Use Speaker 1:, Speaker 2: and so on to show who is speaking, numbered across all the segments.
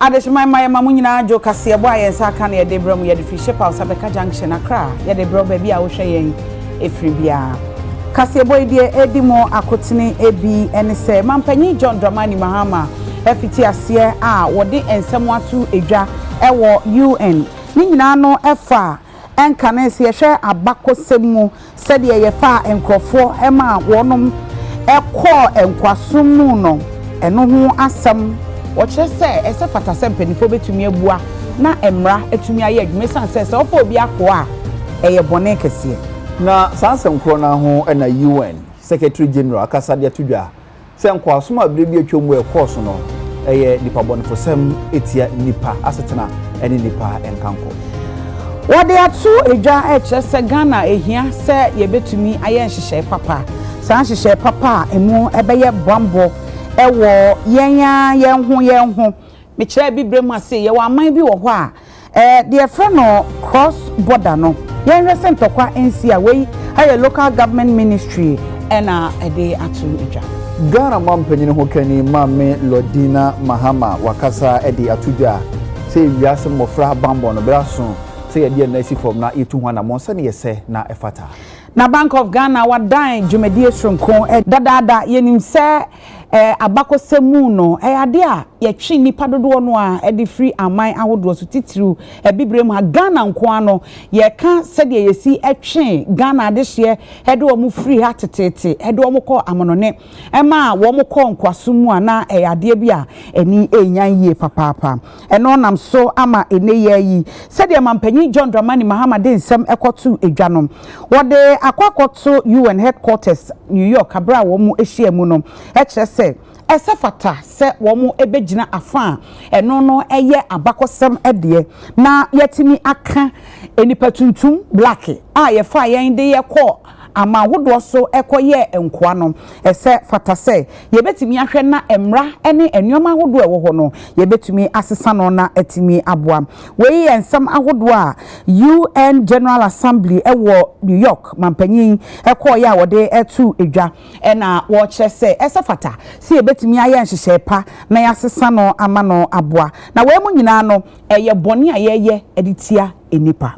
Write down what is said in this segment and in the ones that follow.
Speaker 1: Adeshima my mamunyina jo kase ebo ayensa ka na ye de bram ye de fi ship house abeka junction akra ye de bro baby a wo hwe yen efri bia kase ebo die edimo akotene ebi ene se mampanyi John Dramani Mahama efiti ase a wo de ensem atu edwa ewo UN ni nyina no efa enka na se hwe abakosemu se de ye fa enkrofo ema wonom ekọ enkwasum no eno ho asem Watch say, as a fata sempeni for betumi abua na emra etumi aye adwuma sanse se ofo obi akoa eye bone kese
Speaker 2: na sansem kro na ho na UN Secretary General akasa de atudwa se nkwasom abrebi atwom e course no eye nipa bone for sem etia nipa asetena ene nipa enkanko
Speaker 1: wode atu edwa se Ghana ehia se ye betumi aye nhihye papa san nhihye papa emu ebeye bambo ewo yenhu me kire bibrem ase ye wa aman bi wo ho a de friend no cross border no yenhwe sentokwa NC away higher local government ministry ena ede atu edwa
Speaker 2: Ghana mampanyine ho kani mame Lodina Mahama wakasa ede atudwa se wiase mofra bambo no braso se ye de na si form na etu ho na monsa ne yese na efata
Speaker 1: na Bank of Ghana wadan dwumadie sonko dadada yenim se abakosemu no ade a ye twi nipa dodo no a de free aman ahodo so titiru bibrem ha Ghana nko ano ye ka se de yesi etwe Ghana de hye de wo mu free ha tetete de wo mu kọ amonone ema wo mu kọ nkwasemu ana ade bi a eni enyan yie papapa eno nam so ama ene ye yi se de mampanyi John Dramani Mahama de nsem ekotu edwanom wode akwakoto UN headquarters New York abra wo mu ehia mu no esefata se wo mu ebegina afa eno no eye abakosem ede na yetimi aka enipa tuntum black a ye fa yen de ye kọ ama hodo so ekoye enkoa no ese fata se ye betimi ahwe na emra ene enuoma hodo ewo ho no ye betimi asesa no na etimi aboa we ensam ahodo a UN General Assembly ewo New York mampanyin ekoye a wode etu edwa ena wo kire se ese fata se ye betimi aye nhihye pa na yasesa no ama no aboa na we mu nyina no eye bone ayeye editia enipa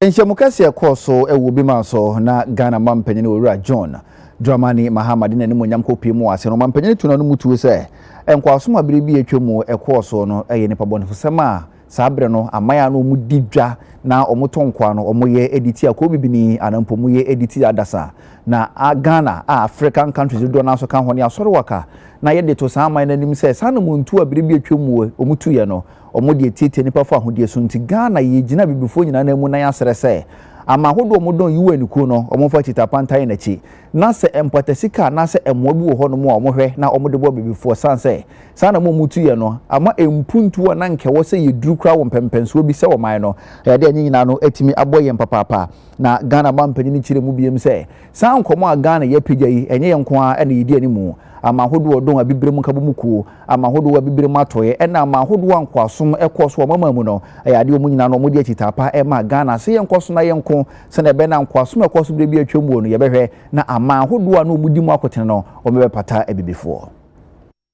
Speaker 2: Enhyemukase ekoso ewo bi manso na Ghana mampanyine owura John Dramani Mahama de nanim onyam kopi mu ase no mampanyine tuna no mutu se enkwasom abere bi etwemu ekoso no eye nipa bone fosema sabre no amaya no mudidwa na omotonkwa no omoye editi akobibini anampomuye editi adasa na Ghana African countries do na so kan hone asoro waka na ye de to sama nanim se sanu muntu abere bi etwemu omutu ye no omode tete nipa fo ahodie so nti Ghana ye gina bibifo nyina na mu na yasere se ama hodo omodon UN ku no omfa chitapantai na chi na se empatesika na se emobi wo ho no mu omohwe na omode bo bibifo sanse sana mo mutu ye no ama empuntu na nke wo se ye duru kra wo mpempenso bi se wo man no ya de nyina no etimi aboye mpapapa na Ghana mampanyi ni chire mu biem se san komo a Ghana ye pagya yi enye yenko a na yidi animu ama hodo odon abibrem kabomuku ama hodo abibrem atoye ena ama hodo ankwasom ekoso mama mu no ya de omu nyina no omode chitapa ema Ghana se yenkoso na yenko se na be na ankwasom ekoso bre bi atwemu no ye behwe na ama hodo no omudi mu akotene no omebe pata ebibifo.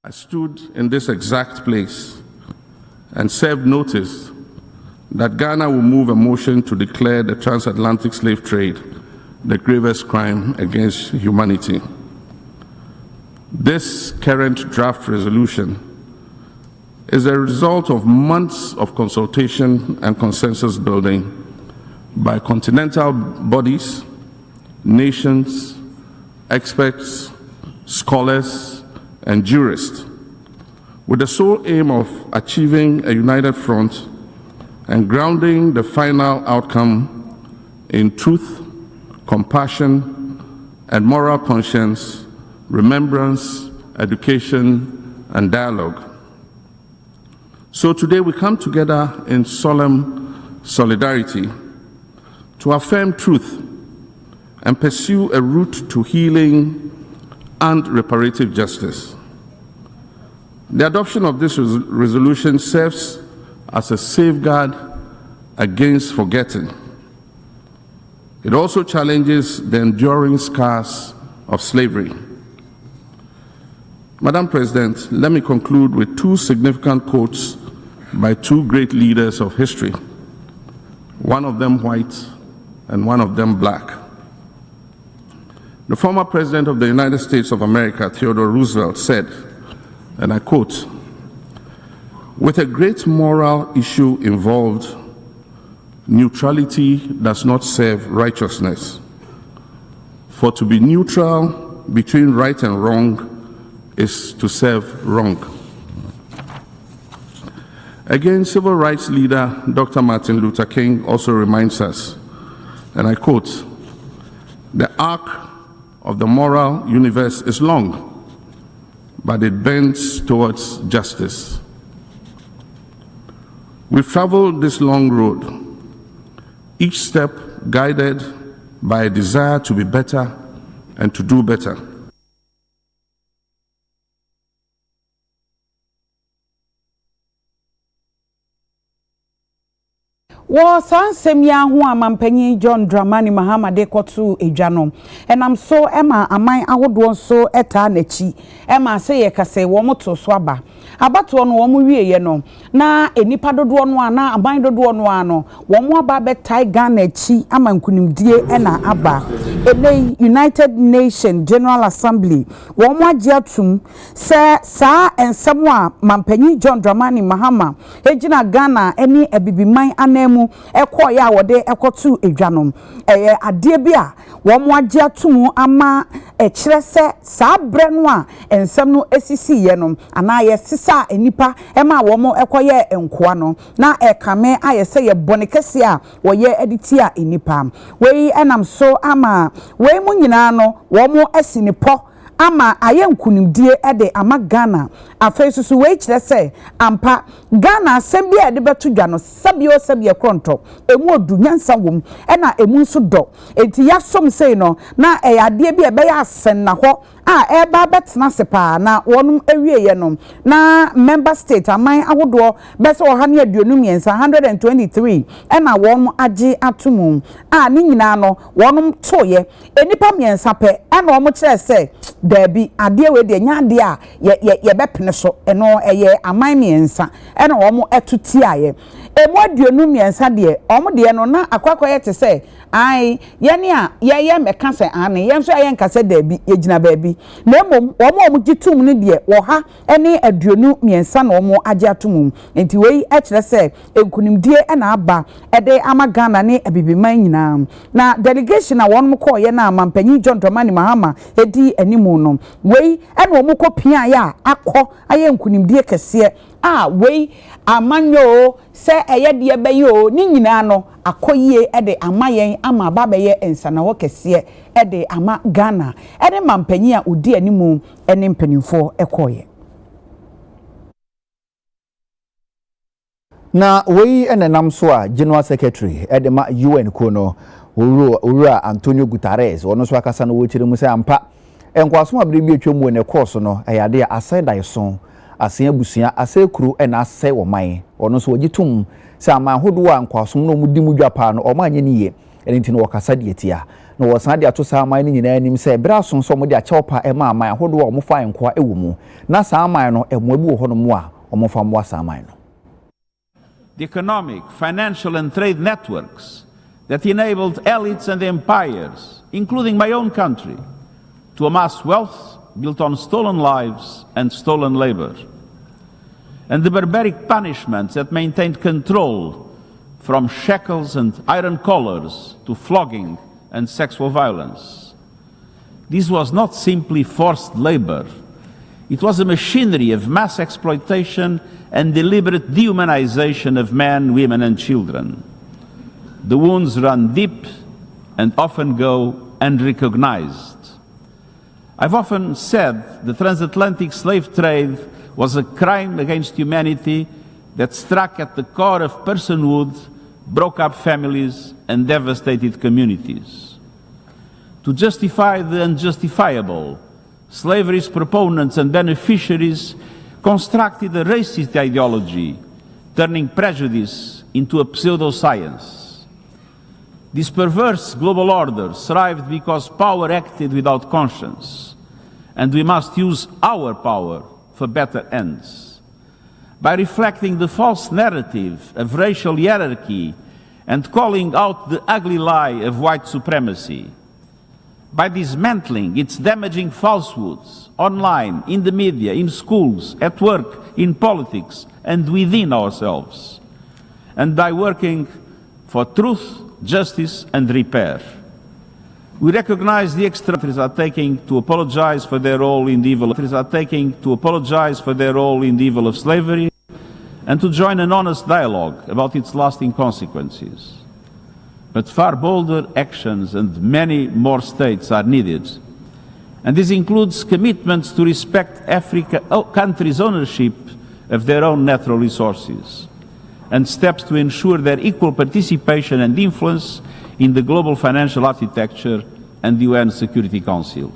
Speaker 3: I stood in this exact place and served notice that Ghana will move a motion to declare the transatlantic slave trade the gravest crime against humanity. This current draft resolution is a result of months of consultation and consensus building by continental bodies, nations, experts, scholars, and jurists, with the sole aim of achieving a united front and grounding the final outcome in truth, compassion, and moral conscience, remembrance, education, and dialogue. So today we come together in solemn solidarity to affirm truth and pursue a route to healing and reparative justice. The adoption of this resolution serves as a safeguard against forgetting. It also challenges the enduring scars of slavery. Madam President, let me conclude with two significant quotes by two great leaders of history, one of them white and one of them black. The former President of the United States of America, Theodore Roosevelt, said, and I quote, "With a great moral issue involved, neutrality does not serve righteousness. For to be neutral between right and wrong is to serve wrong." Again, civil rights leader Dr. Martin Luther King also reminds us, and I quote, "The arc of the moral universe is long, but it bends towards justice." We've traveled this long road, each step guided by a desire to be better and to do better.
Speaker 1: Wo sansem ya ho amampanyin John Dramani Mahama de kotu edwa no enam so ema aman ahodo so eta nachi ema se ye kase wo moto so aba abato no wo mu wieye no na enipa dodo no ana aban dodo no ano wo mu aba betai Ghana achi amankunimdie ena aba ene United Nations General Assembly wo mu agye atum se saa ensem a mampanyin John Dramani Mahama ejina Ghana eni abibiman anam ekọ ya wode ekotu edwanom ade bia wo mo agye atum ama ekire se saa bre no a ensem no esisi ye no ana ye sisa enipa ema wo mo ekoye enkoa no na ekame ayese ye bonekese a wo ye editi a enipa wei enam so ama wei mu nyina no wo mo asinipo ama ayenkunimdie ede ama Ghana afesusu we kire se ampa Ghana asem bia de beto dwa no sabio kronto emu odu nyansa wom ena emu nso do enti yasom sei no na eyade bia be ya asen na ho a eba betena sepa na wonum ewieye no na member state aman ahodo bese wo ha ne aduonum yensa 123 ena wonum age atomu a ni nyina no wonum toye enipa miensa pe ena wo mo kire se dabi ade we de nya ade a ye bepene so eno eye aman miensa ena wo mo etuti aye emu aduonum miensa de o mo de no na akwakoye te se ai yene a ye meka se ane ye nso ye nka se dabi ye gina baabi na mom wo mo gitum ne de wo ha ene aduonu miensa na wo mo age atum enti wei e kire se enkunimdie ena aba ede ama Ghana ne abibiman nyina na delegation na won mo ko ye na mampanyin John Dramani Mahama edi animu no wei ena wo mo ko pia ya akọ aye enkunimdie kese a wei amanyo se eye de beyo ni nyina no akoyie ede amayen ama babeye ensana ho kese ede ama Ghana ede mampanyin a odi animu ene mpanimfo ekoye
Speaker 2: na wei enenam so a General Secretary edema UN ko no owura Antonio Guterres ono so akasa no wochire mu se ampa enkwaso abrebi atwemu ne course no eyade a aseda ison asen abusia asekuru ena ase wo man ono so wogitum se aman hodo a nkwaso no mudi mu dwapa no o manye niye enti no wakasa de etia no wosan de ato sa aman ni nyina anim se bra so so mo de acheopa ema aman hodo a mo fa nkwa ewo mu na sa aman no emoabu wo hono mu a o mo fa mo sa aman no.
Speaker 4: The economic, financial and trade networks that enabled elites and empires, including my own country, to amass wealth built on stolen lives and stolen labor. And the barbaric punishments that maintained control, from shackles and iron collars to flogging and sexual violence. This was not simply forced labor. It was a machinery of mass exploitation and deliberate dehumanization of men, women and children. The wounds run deep and often go unrecognized. I've often said the transatlantic slave trade was a crime against humanity that struck at the core of personhood, broke up families and devastated communities. To justify the unjustifiable, slavery's proponents and beneficiaries constructed a racist ideology, turning prejudice into a pseudoscience. This perverse global order thrived because power acted without conscience, and we must use our power for better ends. By reflecting the false narrative of racial hierarchy and calling out the ugly lie of white supremacy, by dismantling its damaging falsehoods online, in the media, in schools, at work, in politics, and within ourselves, and by working for truth, justice, and repair. We recognize the extra countries are taking to apologize for their role in the evil of slavery, and to join an honest dialogue about its lasting consequences. But far bolder actions and many more states are needed. And this includes commitments to respect countries' ownership of their own natural resources, and steps to ensure their equal participation and influence in the global financial architecture and the UN Security Council.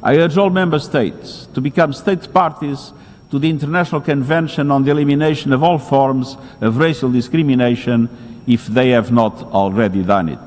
Speaker 4: I urge all member states to become state parties to the International Convention on the Elimination of All Forms of Racial Discrimination if they have not already done it.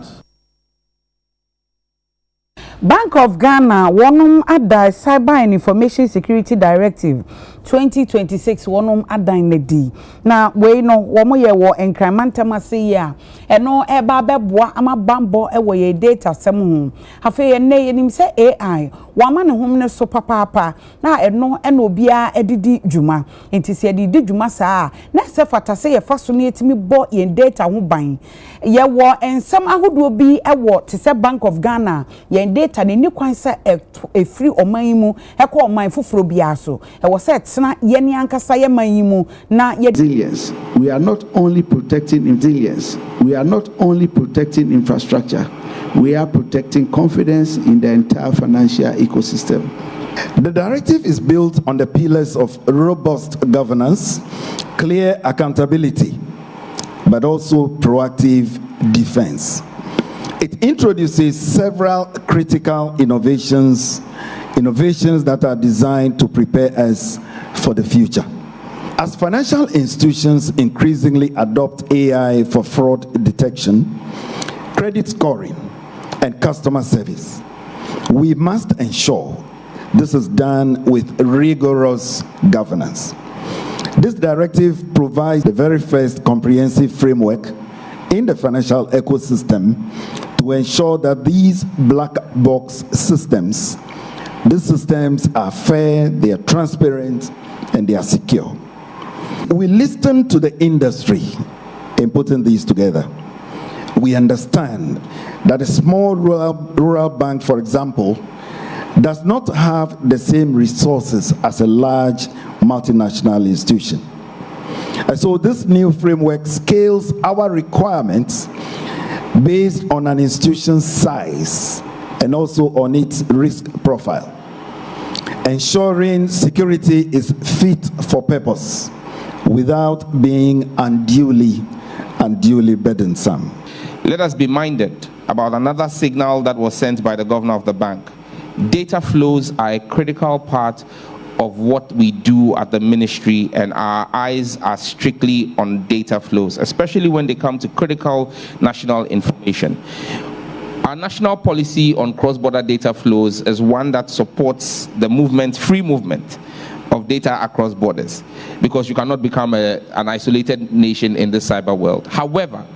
Speaker 1: Bank of Ghana, one ada Cyber and Information Security Directive 2026 one ada inedi. Na we no womo ye wo incremental mase ya. Eno eba beboa ama bambo ewo ye data sem ho. Afa ye ne ye nim se AI wama ne hom ne so papa na eno obia edidi dwuma. Enti se edidi dwuma saa na se fata se ye fa so ne etimi bo ye data ho ban. Ye wo ensem ahodo bi ewo te se Bank of Ghana ye data ne ni kwan se e free oman mu e ko oman foforo bia so e wo se tena ye ni ankasa ye man mu na ye
Speaker 5: resilience. We are not only protecting resilience, we are not only protecting infrastructure, we are protecting confidence in the entire financial ecosystem.
Speaker 6: The directive is built on the pillars of robust governance, clear accountability, but also proactive defense. It introduces several critical innovations that are designed to prepare us for the future. As financial institutions increasingly adopt AI for fraud detection, credit scoring, and customer service, we must ensure this is done with rigorous governance. This directive provides the very first comprehensive framework in the financial ecosystem to ensure that these black box systems, these systems are fair, they are transparent, and they are secure. We listen to the industry in putting these together. We understand that a small rural bank, for example, does not have the same resources as a large multinational institution. And so this new framework scales our requirements based on an institution's size and also on its risk profile, ensuring security is fit for purpose without being unduly burdensome.
Speaker 7: Let us be minded about another signal that was sent by the governor of the bank. Data flows are a critical part of what we do at the ministry, and our eyes are strictly on data flows, especially when they come to critical national information. Our national policy on cross-border data flows is one that supports the movement, free movement of data across borders, because you cannot become an isolated nation in the cyber world. However,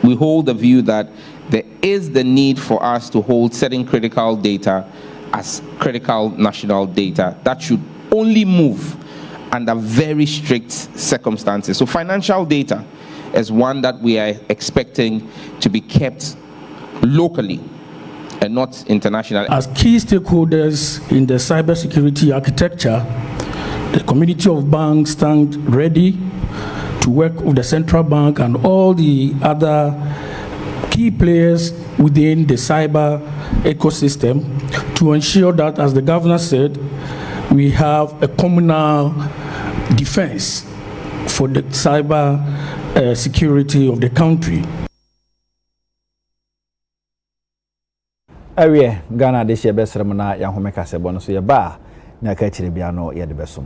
Speaker 7: we hold the view that there is the need for us to hold certain critical data as critical national data that should only move under very strict circumstances. So financial data is one that we are expecting to be kept locally and not internationally.
Speaker 8: As key stakeholders in the cybersecurity architecture, the community of banks stand ready to work with the central bank and all the other key players within the cyber ecosystem to ensure that, as the governor said, we have a communal defense for the cyber security of the country.
Speaker 2: Awie Ghana de she besrem na ya homeka se bono so ye ba na ka chire bia no ye de besom.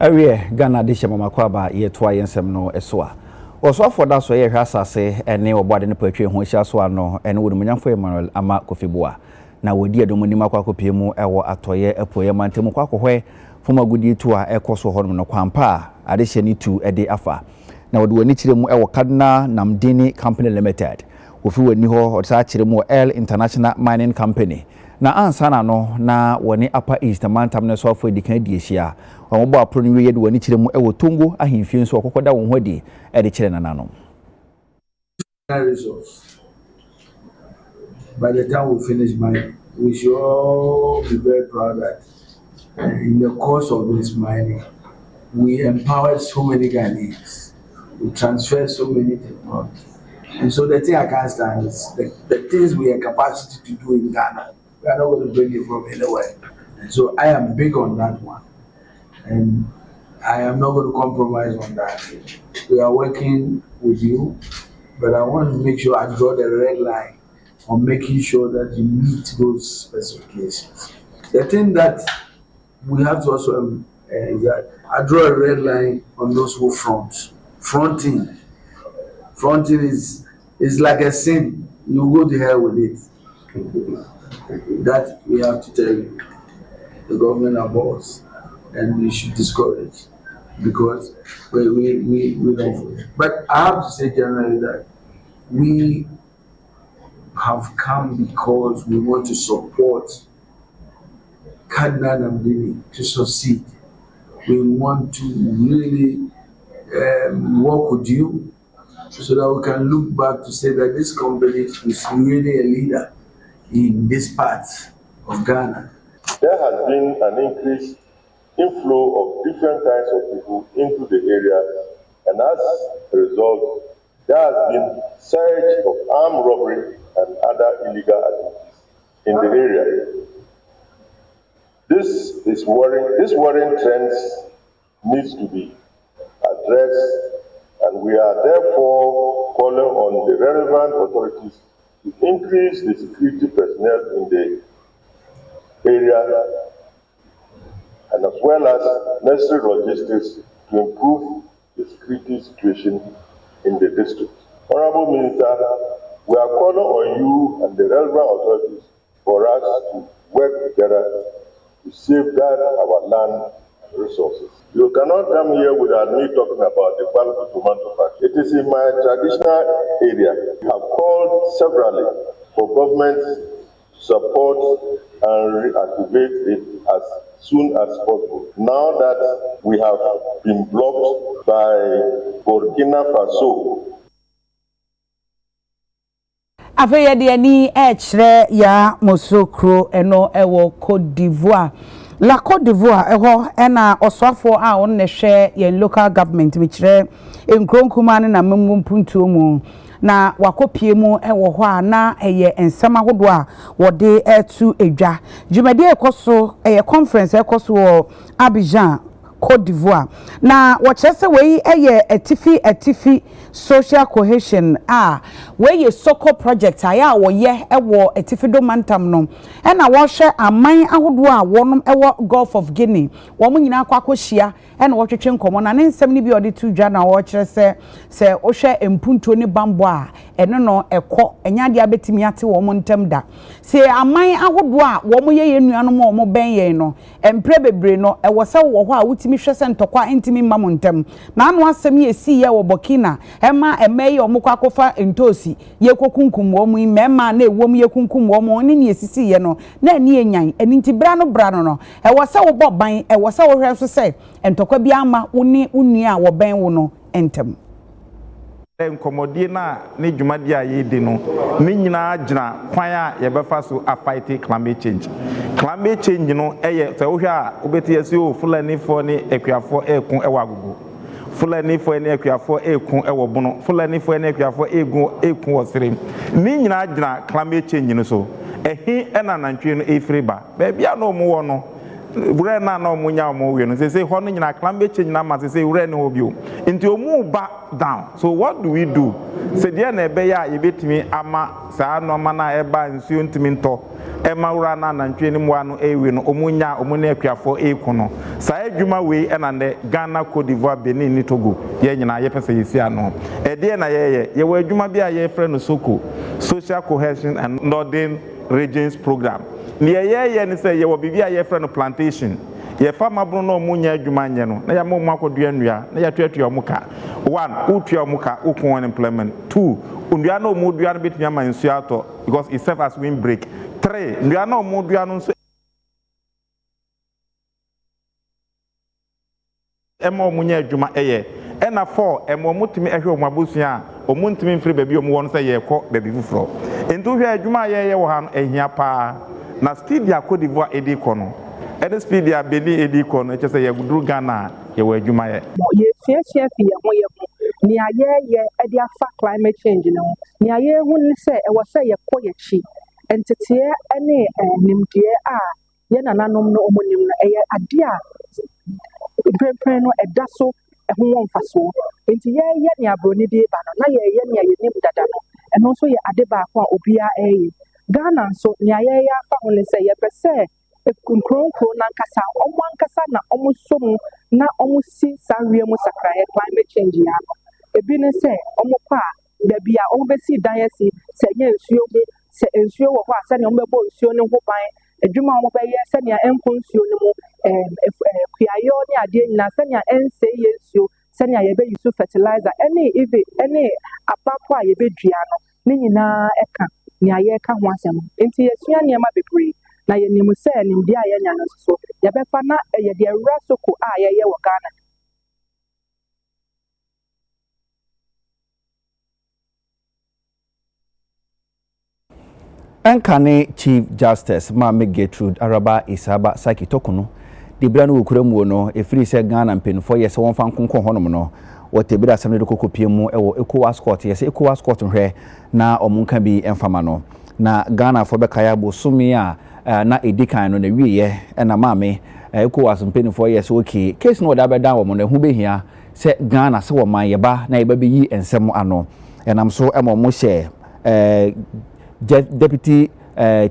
Speaker 2: Awie Ghana de shema kwaba ye toa yensem no eso a. Oso for that so ye hwa asase ene obode ne patwe ho hia so ano ene wo munyamfo Emmanuel ama Kofibua na wodi adom nim akwakope mu ewo atoye epoye mantemu kwakohwe foma gudi tu a ekoso ho no kwampa ade hye ni tu ede afa na wodi wani kire mu ewo Kaduna Namdini Company Limited wofi wani ho otsa kire mu L International Mining Company na ansana no na woni Upper East Mantam ne so afo edikan di ehia omobo apro ni wiye de wani kire mu ewo Tongo ahemfie nso okokoda won hodi ede kire nananom.
Speaker 5: By the time we finish mining, we should all be very proud that in the course of this mining, we empowered so many Ghanaians, we transferred so many technologies. And so the thing I can't stand is the things we have capacity to do in Ghana, we are not going to bring it from anywhere. And so I am big on that one. And I am not going to compromise on that. We are working with you, but I want to make sure I draw the red line on making sure that you meet those specifications. The thing that we have to also is that I draw a red line on those who front. Fronting is like a sin. You go to hell with it. That we have to tell you. The government above us, and we should discourage because we don't. But I have to say generally that we have come because we want to support Kaduna Namdini to succeed. We want to really work with you so that we can look back to say that this company is really a leader in this part of Ghana.
Speaker 9: There has been an increased inflow of different kinds of people into the area, and as a result, there has been surge of armed robbery and other illegal activities in the area. This worrying trends needs to be addressed, and we are therefore calling on the relevant authorities to increase the security personnel in the area, and as well as necessary logistics to improve the security situation in the district. Honorable Minister, we are calling on you and the relevant authorities for us to work together to safeguard our land and resources. You cannot come here without me talking about the Balco tomato factory. It is in my traditional area. I have called severally for government support and reactivate it as soon as possible. Now that we have been blocked by Burkina Faso.
Speaker 1: Afeye de ni echre ya Mosokro eno ewo Côte d'Ivoire. La Côte d'Ivoire eho ena oswafo a on hwe ye local government bichire enkronkuma ne na memumpuntu mu na wakopie mu ewo ho a na eye ensema hodo a wode etu edwa djumadi ekoso eye conference ekoso wo Abidjan Côte d'Ivoire na wachese we eye etifi social cohesion we soko project aya wo ye ewo etifi do mantam no e na wo hwe aman ahodo a wonom ewo Gulf of Guinea wo mu nyina kwakohia e na wo twetwe nkomo na ne nsem ni bi ode tu dwa na wo kire se wo hwe empuntuo ni bambo a eno no ekọ enyade abetimi ate wo mo ntam da se aman ahodo a wo mo ye nuanom wo mo ben ye no empre bebre no ewo se wo ho a wutimi hwe se ntokwa entimi mamo ntam na anu asem ye si ye wo Burkina ema emeye omukwa akofa entosi ye kokunkum wo mu mema na ewom ye kunkum wo mu ne esisi ye no na ani enyan enti bra no ewo se wo boban ewo se wo hwe so se entokwa bi ama woni unua wo ben wo no entem
Speaker 10: nkomodie na ne dwumadi a ye di no ne nyina agina kwan a ye befa so a fight climate change no eye se wo hwe a obeti yesi o fulani fo ne ekwiafo ekun ewa agogo fulani fo ne ekwiafo ekun ewo bono fulani fo ne ekwiafo ekun osire ne nyina agina climate change no so ehi ena nantwe no efriba ba bia no mu wo no wure na omunya omuwe no say ho no nyina climate change na ma say wure ne obio nti omu ba down. So what do we do? Say dia na ebe ya ye betimi ama saa no ma na eba nsuo ntimi nto Emaura na nantwe mu ano ewi no omunya omune akuafo ekono saa adwuma we na ne Ghana, Cote d'Ivoire, Benin ni Togo ye nyina ye pese yesi ano ede na ye wa adwuma bi a ye frɛ no SOCO, Social Cohesion and Northern Regions Program. Ne ye ne sɛ ye wo bibi a ye frɛ no plantation. Ye farmer bro no munya adwuma nye no na ya mo makodua nnua na ya tuatua muka. 1 utua muka ukon employment. 2 undua no mu dua no betumi ama nsu ato because it serves as windbreak. 3 ndua no mu dua no nso ema munya adwuma eye ena 4 ema mutumi ehwe omabusua omuntumi mfiri baby omu won se ye kɔ baby fufuro enti hwe adwuma ye wo ha no ehia pa na stidia Cote d'Ivoire edi kɔ no ene stidia Benin edi kɔ no eche se ye guduru Ghana ye wo adwuma ye
Speaker 11: fiye ye ho ni aye edi afa climate change no ni aye hu ne se e wo se ye kɔ ye chi entete ene nimdie a ye nananom no omonim no eye ade a prepare no ɛda so ɛho wɔn fa so nti yɛ ne abroni bi ba no na yɛ ne nim dada no ɛno nso yɛ ade baako a obia ɛyɛ Ghana nso ne ayɛ afa ho ne sɛ yɛpɛ sɛ nkronkron nankasa ɔmo ankasa na ɔmo som na ɔmo si sanwie mu sakrae climate change ya no ebi ne sɛ ɔmo pa baabi a ɔmo bɛsi dan asi sɛ nyɛ nsuo mu sɛ nsuo wɔ hɔ a sɛ ne ɔmo bɛbɔ nsuo ne ho ban adwuma ɔmo bɛyɛ sɛ ne ɛnko nsuo ne mu kuayo ne ade nyina sɛ ne ɛnse yɛ nsuo sɛ ne yɛbɛ use fertilizer any abapo a yɛbɛdua no ne nyinaa ɛka ne ayɛ ka ho asɛm nti yɛsua nneɛma bebree na yɛnim sɛ nimde a yɛnya no so yɛbɛfa na ɛyɛ de awura SOCO a yɛyɛ wɔ Ghana
Speaker 2: Enkane Chief Justice Mame Gertrude Araba Isaba Saki Tokuno the brand who could no a free set Ghana and pin for yes one fan conco honomono what the bid assembly coco piemo or ECOWAS court yes ECOWAS court on her na omunka be enfamano na Ghana for Bekayabo sumia na edika no the we and a mame ECOWAS and pin for yes okay case no that down woman who be here set Ghana so my yaba na baby ye and some ano and I'm so mo share Deputy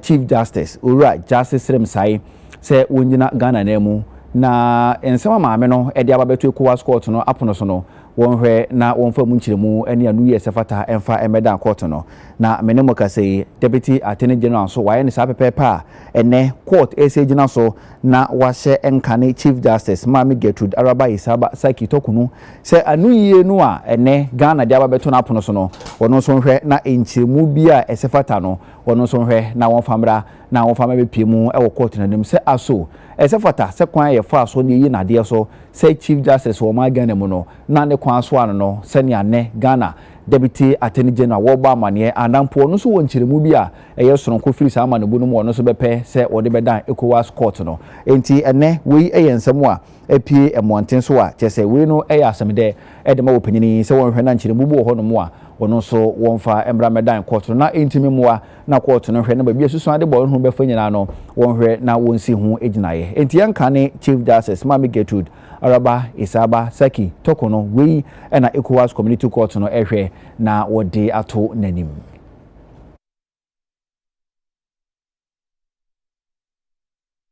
Speaker 2: Chief Justice Ura Justice Remsai say wonyina Ghana nemu na ensema maame no e dia babeto ECOWAS court no apono so no wonhwe na wonfa mu nkyiremu ene anu ye sefata emfa emeda court no na menemo ka say Deputy Attorney General so waye ne sa pepepa ene court ese gina so na wahye Enkane Chief Justice Mame Gertrude Araba Isaba Saki Tokunu say anu ye no a ene Ghana dia babeto na apono so no wono so nhwe na enkyiremu bia esefata no wono so nhwe na wonfamra na wonfama bepiemu e wo court na nim say aso esefata se kwan ye fa so ne yi na de so say Chief Justice wo ma Ghana mu no na ne kwan so ano no se ne ane Ghana Deputy Attorney General wo ba mane anampo no so wonkyeremu bi a eye soronko firi sa ma ne bu no mo no so bepe se wo de bedan ECOWAS court no enti ene we eye nsem a apie emonten so a chese we no eye asemde e de ma wo panyini se won hwe na nkyeremu bu ho no mo a wono so wonfa embra medan court no na entimi moa na court no hwe na ba bi asusu ade bo ho befa nyina no wonhwe na wonsi ho eginaye enti Enkane Chief Justice Mame Gertrude Araba Isaba Saki Tokono we na ECOWAS Community Court no ehwe na wode ato nanim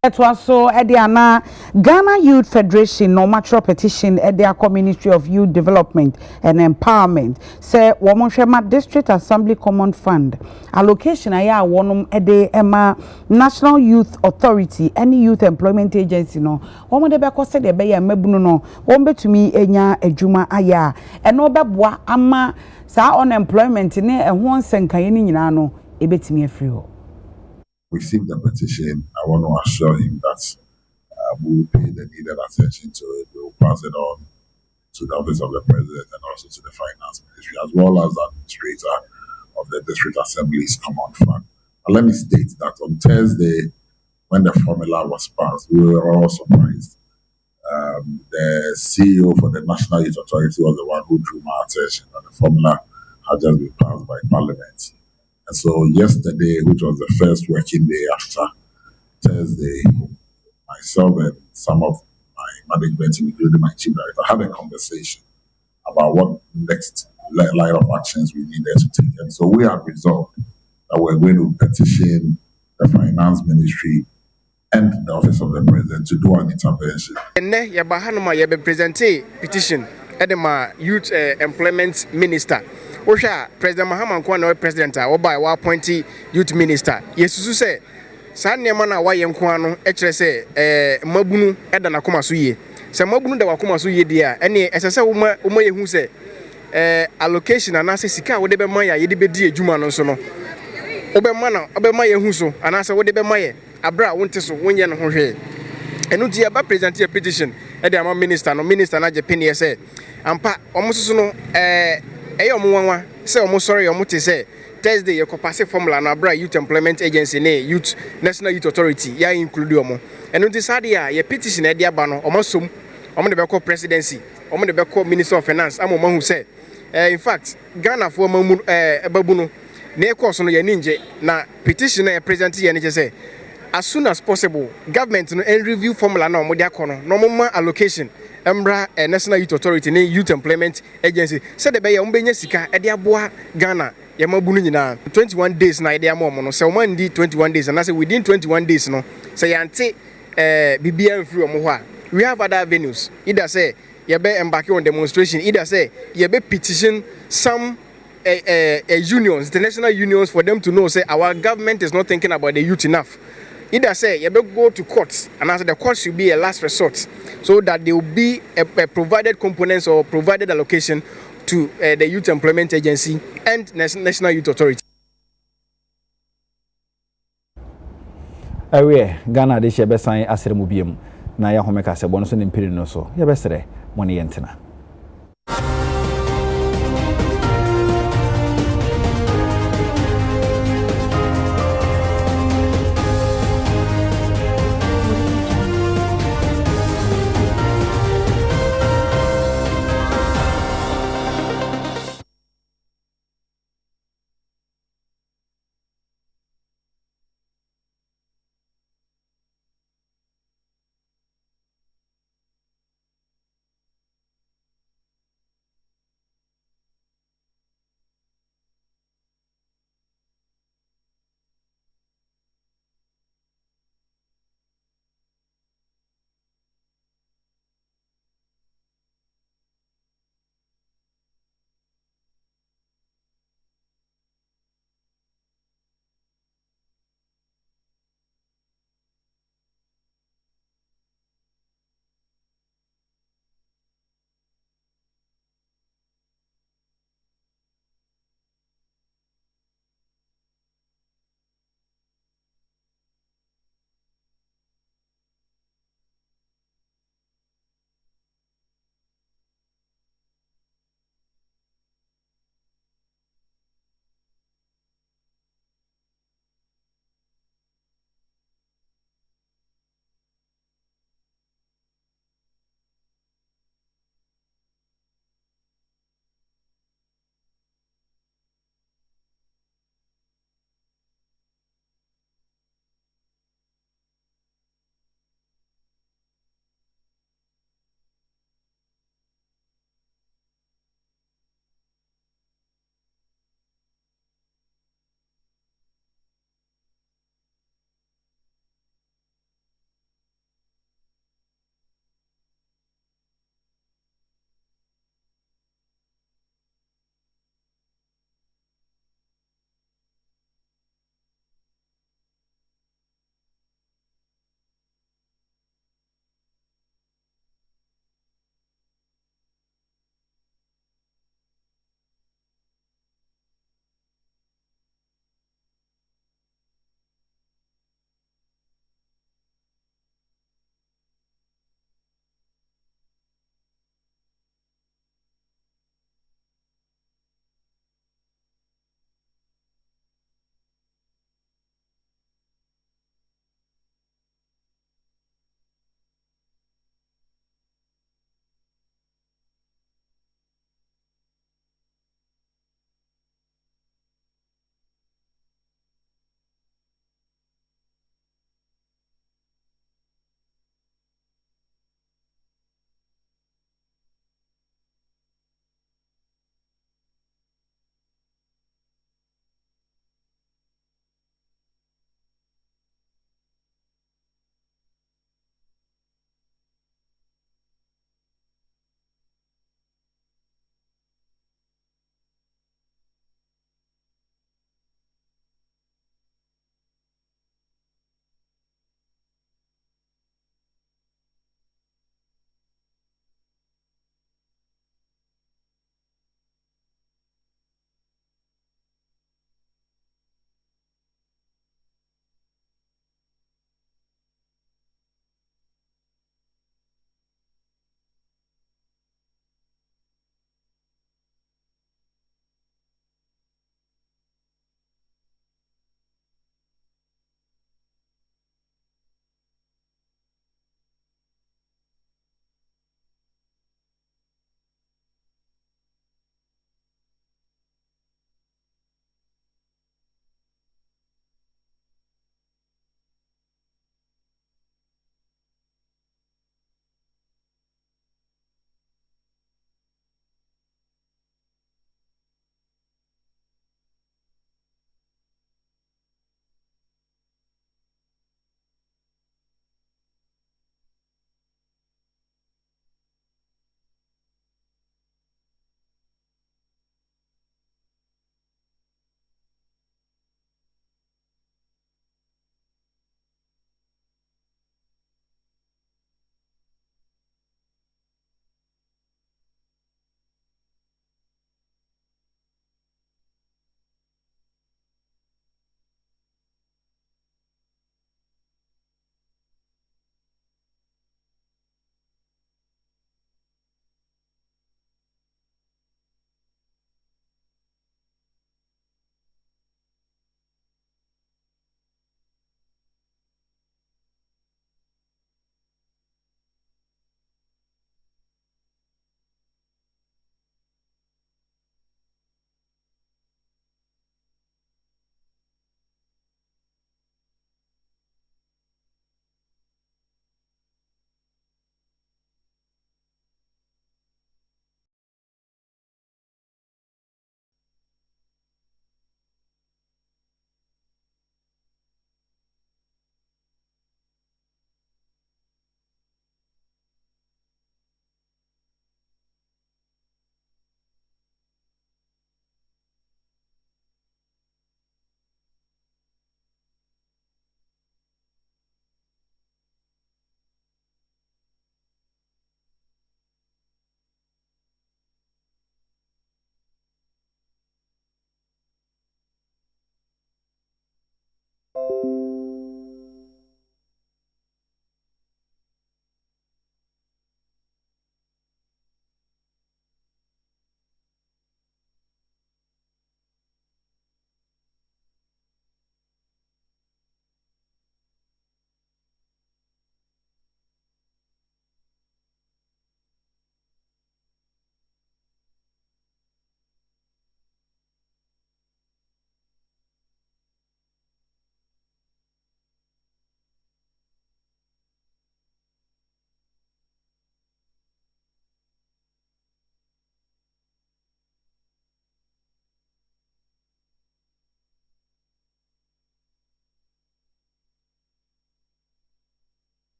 Speaker 1: So Ediana Ghana Youth Federation no matter petition Edia Ministry of Youth Development and Empowerment say Womonshema District Assembly Common Fund allocation aya wonum ede ema National Youth Authority any youth employment agency no womo de be kose de be ya mabunu no won betumi enya adwuma aya eno beboa ama sa unemployment ne ehwo nsenkan ni nyina no ebetimi afiri ho.
Speaker 12: Received the petition. I want to assure him that we will pay the needed attention to it. We will pass it on to the office of the president and also to the finance ministry, as well as the administrator of the district assembly's common fund. And let me state that on Thursday, when the formula was passed, we were all surprised. The CEO for the National Youth Authority was the one who drew my attention that the formula had just been passed by Parliament. And so yesterday, which was the first working day after Thursday, myself and some of my management, including my chief director, had a conversation about what next line of actions we needed to take. And so we have resolved that we're going to petition the finance ministry, and the office of the president to do an intervention.
Speaker 13: And then you present a petition at the youth employment minister. Osha President Mahama Nkwana president oba wa appointee youth minister. Yesusu say saa nneɛma na wayɛ nko ano ɛkyerɛ sɛ mabunu ɛda nakoma so yie. Sɛ mabunu da wakoma so yie dia ɛne ɛsɛ sɛ wo yehu sɛ allocation anaasɛ sika a wode bɛma ya yɛde bɛdi adwuma no nso no obɛma yehu so anaasɛ wode bɛma yɛ abra wonte so wonyɛ no ho hwɛ. Ɛno nti yɛba present a petition ɛde ama minister no na gye pene sɛ ampa ɔmo soso no ɛyɛ ɔmo wanwa sɛ ɔmo sɔre ɔmo te sɛ Thursday yɛkɔpase formula na abra youth employment agency ne youth national youth authority ya include ɔmo. Ɛno nti saa de a yɛ petition ɛde aba no ɔmo som ɔmo de bɛkɔ presidency ɔmo de bɛkɔ minister of finance ama ɔmo hu sɛ in fact Ghana fo ɔmo ɛbabu no na ɛkɔ so no yɛ ninje na petition na present yɛ ne kyɛ sɛ as soon as possible government no and review formula na ɔmo de akɔ no na ɔmo ma allocation Embra National Youth Authority ne Youth Employment Agency said the bɛyɛ ɔmo bɛnya sika ɛde aboa Ghana yɛmabu no nyinaa 21 days na ɛde ama ɔmo no sɛ ɔmo andi 21 days anaasɛ within 21 days no sɛ yɛante bibia mfiri ɔmo hɔ a we have other avenues either say yɛbɛ embark on demonstration either say yɛbɛ petition some unions, international unions, for them to know say our government is not thinking about the youth enough. Either say you better go to courts, and as the court should be a last resort, so that there will be a provided components or provided allocation to the Youth Employment Agency and National Youth Authority.
Speaker 2: Ghana de shebe san asere mu biem na ya home ka se bono so ne mpiri no so ye besere mo ne yentena.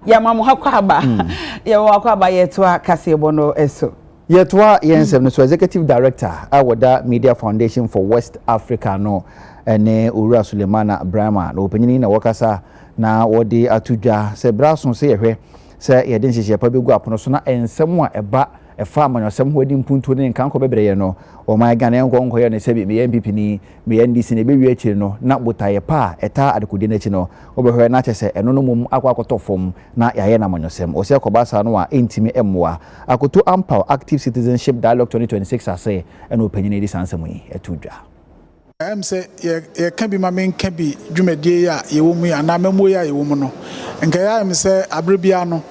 Speaker 1: ya mamu hakwaba ya wakwaba yetwa kasebono eso
Speaker 2: yetwa yensem no executive director awoda media foundation for West Africa no ene Owura Sulemana Brahma no opanyini na wakasa na wodi atudwa se braso se yehwe se yede nhihye pa begu apono so na ensem a eba efa amanyosem ho adi mpuntu ne nkan ko bebreye no o my Ghana nko ye ne se bi me MPP ni me NDC ne bewi akiri no na botaye pa eta adekudi na chi no obehwe na chese eno no mum akwakotofom na yaye na amanyosem o se kobasa no a entimi emmoa akoto ampal active citizenship dialogue 2026 ase eno opanyini di sansem yi etudwa
Speaker 14: say ye can be my main can be dwumadie ya ye wo mu ya na memo ya ye wo mu no nka ya say abrabia no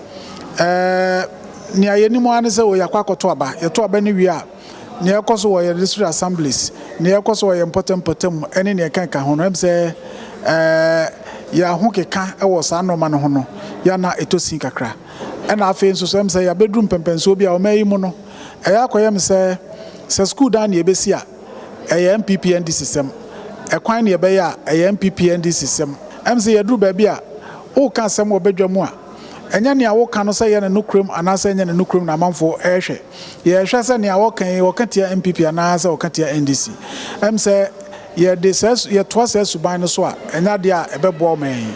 Speaker 14: ni ayenimu ane say wo yakwakoto aba ye to aba ni wi a ni ekoso wo ye district assemblies ni ekoso wo ye potem ene ni kan ho no say ya ho keka e wo sa no ma no ho no ya na etosin kakra ena afi nso so say ya bedroom pempenso bi a o mayi mu no ya akoye say school dan ye besi a MPP ND system ekwan ne be ya MPP ND system MC yadru ba bi a o ka sem obedwamu a enya ne awo ka no say ye ne nukrum anasa enya ne nukrum na manfo ehwe ye hwe se ne awo kan wo ka tia MPP anasa wo ka tia NDC MC ye de ses ye to ses suban no so a enya de a ebebo man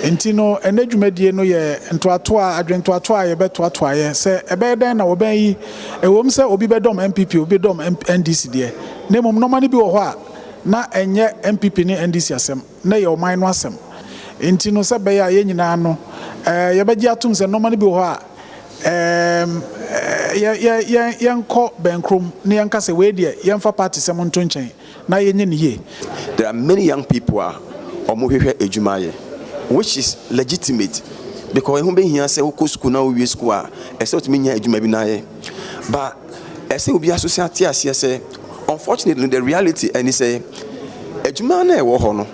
Speaker 14: entino enadwumadie no ye ntoato a adwentoato a ye betoato a ye se ebe den na wo ban yi ewom se obi bedom MPP obi dom NDC de ne mom no mani bi wo ho a na enye MPP ni NDC asem na ye oman no asem entino se be ya ye nyina no ye beji atum se no mani bi wo ho a ye nko benkrom ne yanka se we de ye mfa party sem nto nchen na ye nye ne ye.
Speaker 15: There are many young people omo hwehwe edwuma ye, which is legitimate because who be here say who school now we school except me nya edwuma bi na ye, but say obi associate say unfortunately the reality and say edwuma na e wo ho no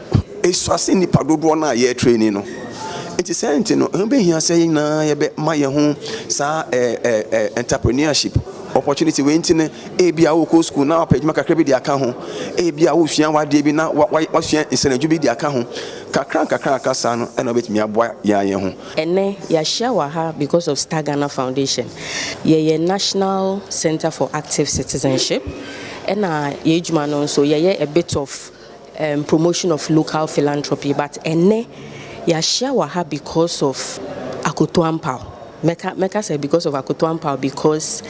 Speaker 15: e so ase ni padodo na ye training no it is saying no who be here say na ye be ma ye ho sa entrepreneurship opportunity we ntine e bia wo ko school na apedwuma kakra bi di aka ho e bia wo hua wade bi na wa hua isenadwu bi di aka ho kakra akasa no e na betimi aboa ya ye ho
Speaker 16: ene ya share wa ha because of Star Ghana Foundation ye National Center for Active Citizenship ena ye djuma no so ye a bit of promotion of local philanthropy, but ene ya share wa ha because of Akoto Ampal meka say because of Akoto Ampal because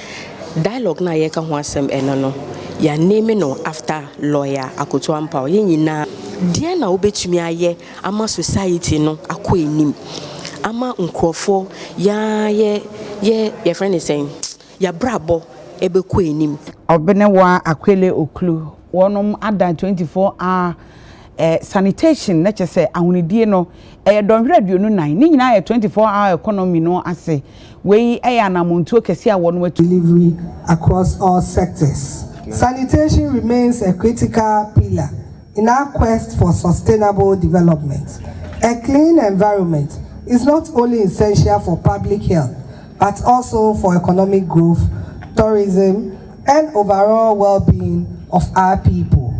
Speaker 16: dialogue na ye ka ho asem eno no ya name no after lawyer Akoto Ampal ye nyina dia na obetumi aye ama society no akọ enim ama nkrofo ye friend is saying ya brabo ebekọ enim
Speaker 1: obene wa akwele oklu wonom ada 24 hour sanitation na chese ahunidie no donhwe aduonu nan ni nyina 24 hour economy no ase we anamontuo kese a wono
Speaker 17: delivery across all sectors. Sanitation remains a critical pillar in our quest for sustainable development. A clean environment is not only essential for public health, but also for economic growth, tourism, and overall well-being of our people.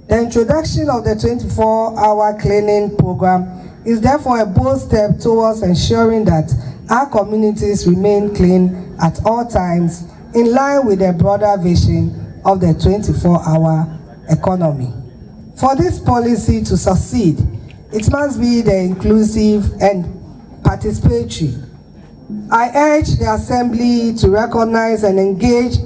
Speaker 17: The introduction of the 24-hour cleaning program is therefore a bold step towards ensuring that our communities remain clean at all times, in line with the broader vision of the 24-hour economy. For this policy to succeed, it must be the inclusive and participatory. I urge the Assembly to recognize and engage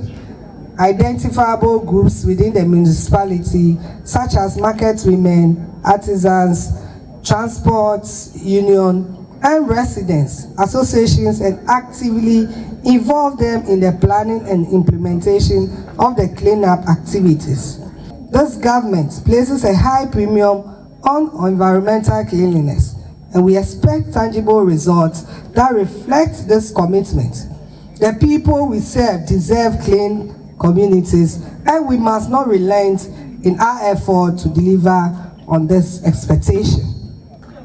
Speaker 17: identifiable groups within the municipality, such as market women, artisans, transport union, and residents, associations, and actively involve them in the planning and implementation of the cleanup activities. This government places a high premium on environmental cleanliness, and we expect tangible results that reflect this commitment. The people we serve deserve clean communities, and we must not relent in our effort to deliver on this expectation.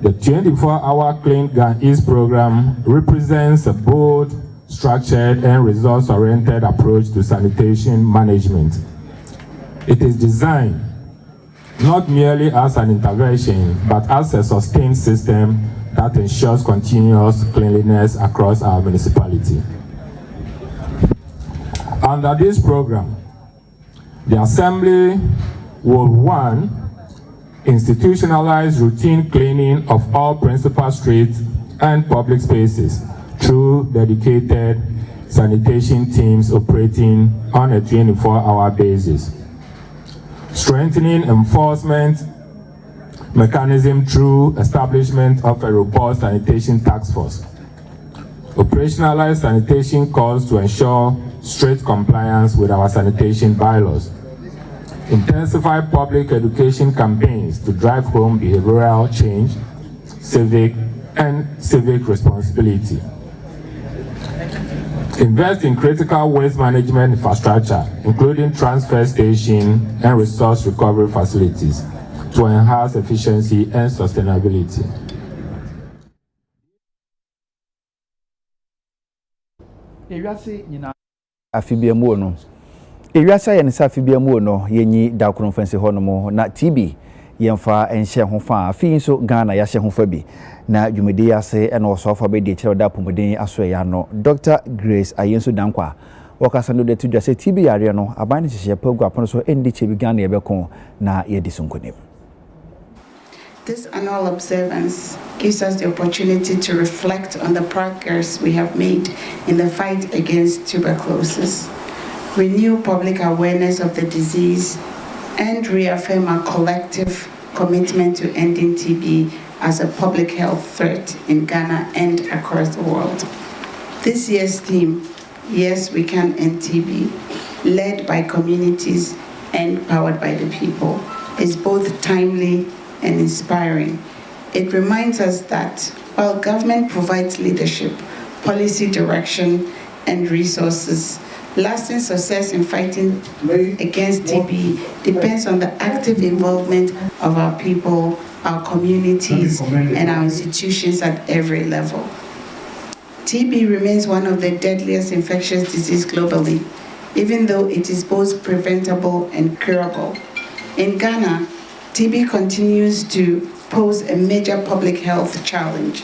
Speaker 18: The 24-hour Clean Ghana East program represents a bold, structured, and results-oriented approach to sanitation management. It is designed not merely as an intervention, but as a sustained system that ensures continuous cleanliness across our municipality. Under this program, the Assembly will 1. Institutionalize routine cleaning of all principal streets and public spaces through dedicated sanitation teams operating on a 24-hour basis. Strengthening enforcement mechanism through establishment of a robust sanitation task force. Operationalize sanitation calls to ensure strict compliance with our sanitation bylaws. Intensify public education campaigns to drive home behavioral change, civic responsibility. Invest in critical waste management infrastructure, including transfer station and resource recovery facilities, to enhance efficiency and sustainability.
Speaker 2: Ewiasa ye nsa afibia mu no yenyi da conference ho no mo na TB yemfa enhye ho fa afi so Ghana ya hye ho fa bi na dwumedi ase e na osofa be de kire da pomodin aso ya no Dr. Grace Ayenso Dankwa wakasa no de tudwa se TB yare no aban ne hye pagu apon so endi che bi Ghana ye bekon na ye di sunkonim.
Speaker 19: This annual observance gives us the opportunity to reflect on the progress we have made in the fight against tuberculosis, renew public awareness of the disease, and reaffirm our collective commitment to ending TB as a public health threat in Ghana and across the world. This year's theme, Yes, We Can End TB, led by communities and powered by the people, is both timely and inspiring. It reminds us that while government provides leadership, policy direction, and resources, lasting success in fighting against TB depends on the active involvement of our people, our communities, and our institutions at every level. TB remains one of the deadliest infectious diseases globally, even though it is both preventable and curable. In Ghana, TB continues to pose a major public health challenge.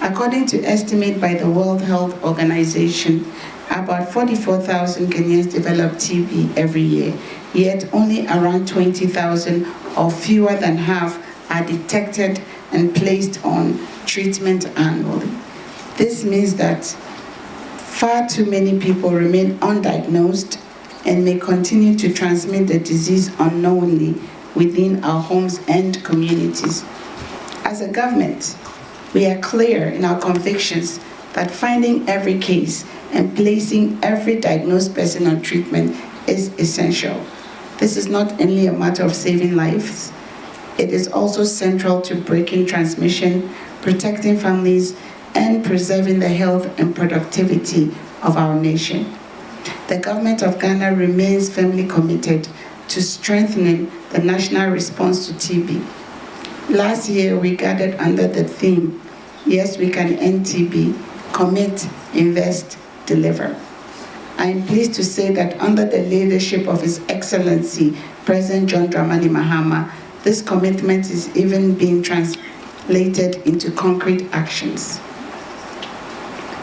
Speaker 19: According to estimate by the World Health Organization, about 44,000 Kenyans develop TB every year, yet only around 20,000 or fewer than half are detected and placed on treatment annually. This means that far too many people remain undiagnosed and may continue to transmit the disease unknowingly within our homes and communities. As a government, we are clear in our convictions that finding every case and placing every diagnosed person on treatment is essential. This is not only a matter of saving lives, it is also central to breaking transmission, protecting families, and preserving the health and productivity of our nation. The government of Ghana remains firmly committed to strengthening the national response to TB. Last year, we gathered under the theme, Yes, We Can End TB, Commit, Invest, Deliver. I am pleased to say that under the leadership of His Excellency, President John Dramani Mahama, this commitment is even being translated into concrete actions.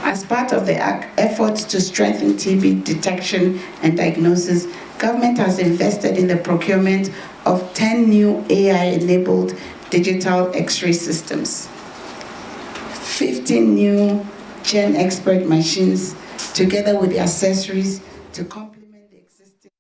Speaker 19: As part of the efforts to strengthen TB detection and diagnosis, government has invested in the procurement of 10 new AI-enabled digital X-ray systems, 15 new Gen Expert machines, together with the accessories to complement the existing.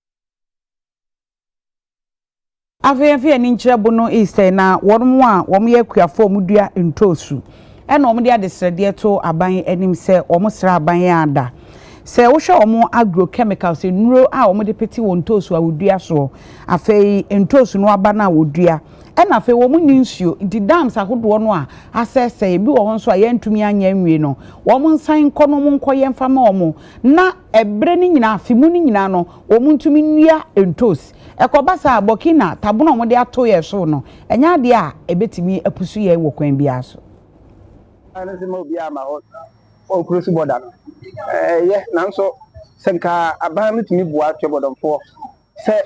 Speaker 1: Afia ni nchirabo no Easter na wɔn yɛ kuafo mu dua ntosu ɛna wɔn de adesrɛdeɛ to aban anim sɛ wɔn sra aban ada sɛ wohwɛ wɔn agrochemicals nnuro a wɔn de peti wɔn ntosu a wodua so afei ntosu no aba na wodua ɛna afei wɔn ni nsuo nti dams ahodoɔ no a asɛsɛ ebi wɔ hɔ nso a yɛntumi anya nwie no wɔn nsan nkɔ no nkɔ yɛmfa ma wɔn na ɛbrɛ ni nyinaa afimu ni nyinaa no wɔn ntumi nnua ntosu ekoba sa Burkina tabono wɔn de ato yɛ so no ɛnya ade a ebetimi apusu yɛ wɔ kwan bi aso
Speaker 20: ana se mo bia ma ho o cross border no ye nanso senka aban mitumi bua twebodonfo se